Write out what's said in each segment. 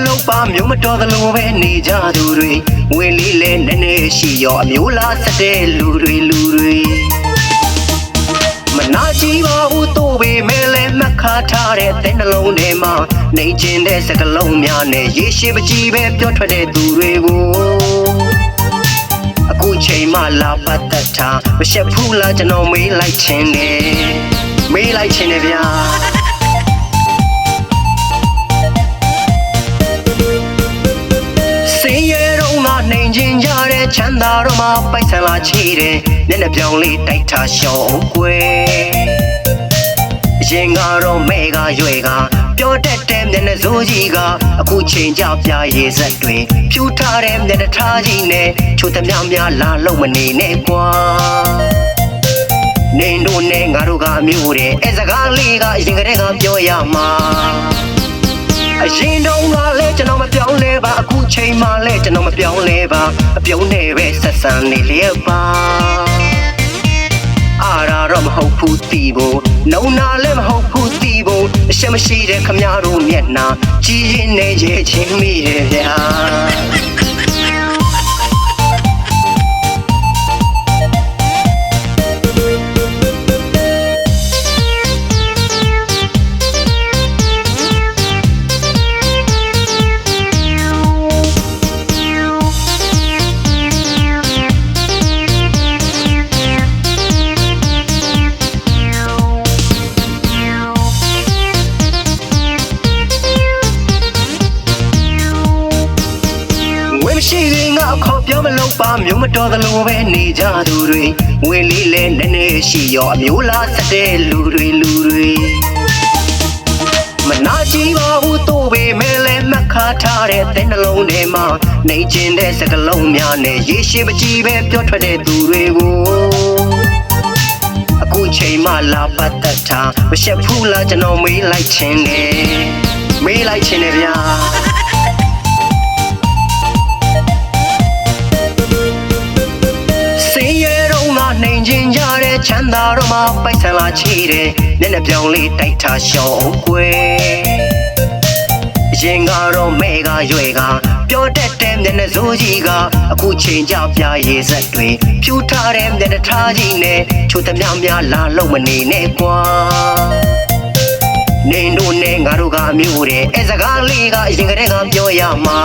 လုပ်ပါမျိုးမတော်သလိုပဲနေကြသူတွေငွေလေးလဲနည်းနည်းရှိရောအမျိုးလားစတဲ့လူတွေမနာကြည့်ပါဘူးတို့ပေမဲ့လဲမှတ်ခါထားတဲ့တဲ့နှလုံးထဲမှာနေကျင်တဲ့စကလုံးများနဲ့ရေရှည်ပကြည်ပဲပြောထွက်တဲ့သူတွေကိုအခုချိန်မှလာပတ်သက်တာမရှက်ဘူးလားကျွန်တော်မေးလိုက်ခြင်းနဲ့ဗျာစင်ရဲတော့ငါနိုင်ချင်းကြတဲ့ချမ်းသာတော့မှပိုက်ဆံလာချီတယ်မျက်နှာပြောင်လေးတိုက်ထားရှောင်းကွယ်ရင်ကတော့မဲကရွယ်ကပြောတတ်တဲ့မျက်နှာစိုးကြီးကအခုချိန်ကြပြရေစက်တွေဖြူထားတဲ့မျက်နှာထားကြီးနဲ့ချိုသမျှများလာလုံးမနေနဲ့ကွာနေတို့နဲ့ငါတို့ကအမျိုးတဲ့အဲစကားလေးကအရင်ကတည်းကပြောရမှာအရင်တုန်းကလည်းကျွန်တော်မပြောင်းလဲပါအခုချိန်မှလည်းကျွန်တော်မပြောင်းလဲပါအပြုံးနဲ့ပဲဆက်ဆံနေလျက်ပါအားရတော့မဟုတ်ဘူးတီးဖို့နှုံနာလည်းမဟုတ်ဘူးတီးဖို့အရှက်မရှိတဲ့ခမများတို့မျက်နှာကြည်ရင်နဲ့ရဲ့ချင်းမိရဲ့ဗျာရှိရင်ငါခေါ်ပြောမလို့ပါမျိုးမတော်သလိုပဲနေကြသူတွေငွေလေးလဲနည်းနည်းရှိရောအမျိုးလားစတဲ့လူတွေမနာကြည့်ပါဘူးတို့ပေမဲ့လဲမှတ်ခါထားတဲ့တဲ့နှလုံးထဲမှာနေကျင်တဲ့စကလုံးများနဲ့ရေရှည်ပကြည်ပဲပြောထွက်တဲ့သူတွေကိုအခုချိန်မှလာပတ်သက်တာမရှက်ဘူးလားကျွန်တော်မေးလိုက်ခြင်းနဲ့ဗျာနိုင်ချင်းကြတဲ့ချမ်းသာတော့မှပိုက်ဆံလာချီတယ်မျက်နှာပြောင်လေးတိုက်ထားရှောင်းကွယ်ရင်ကတော့မဲကရွယ်ကပြောတတ်တဲ့မျက်နှာစိုးကြီးကအခုချိန်ကြပြရေစက်တွေဖြူထားတဲ့မျက်နှာထားကြီးနဲ့ချိုသမျှများလာလုံးမနေနဲ့ကွာနေတို့နဲ့ငါတို့ကအမျိုးတဲ့အဲစကားလေးကအရင်ကတည်းကပြောရမှာ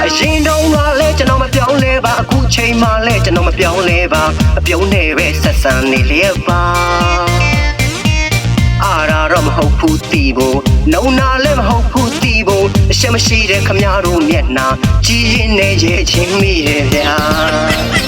အရင်တုန်းကလည်းကျွန်တော်မပြောင်းလဲပါအခုချိန်မှလည်းကျွန်တော်မပြောင်းလဲပါအပြုံးနဲ့ပဲဆက်ဆံနေလျက်ပါအားရတော့မဟုတ်ဘူးတီးဖို့နှုံနာလည်းမဟုတ်ဘူးတီးဖို့အရှက်မရှိတဲ့ခမများတို့မျက်နှာကြည်ရင်နဲ့ရဲ့ချင်းမိရဲ့ဗျာ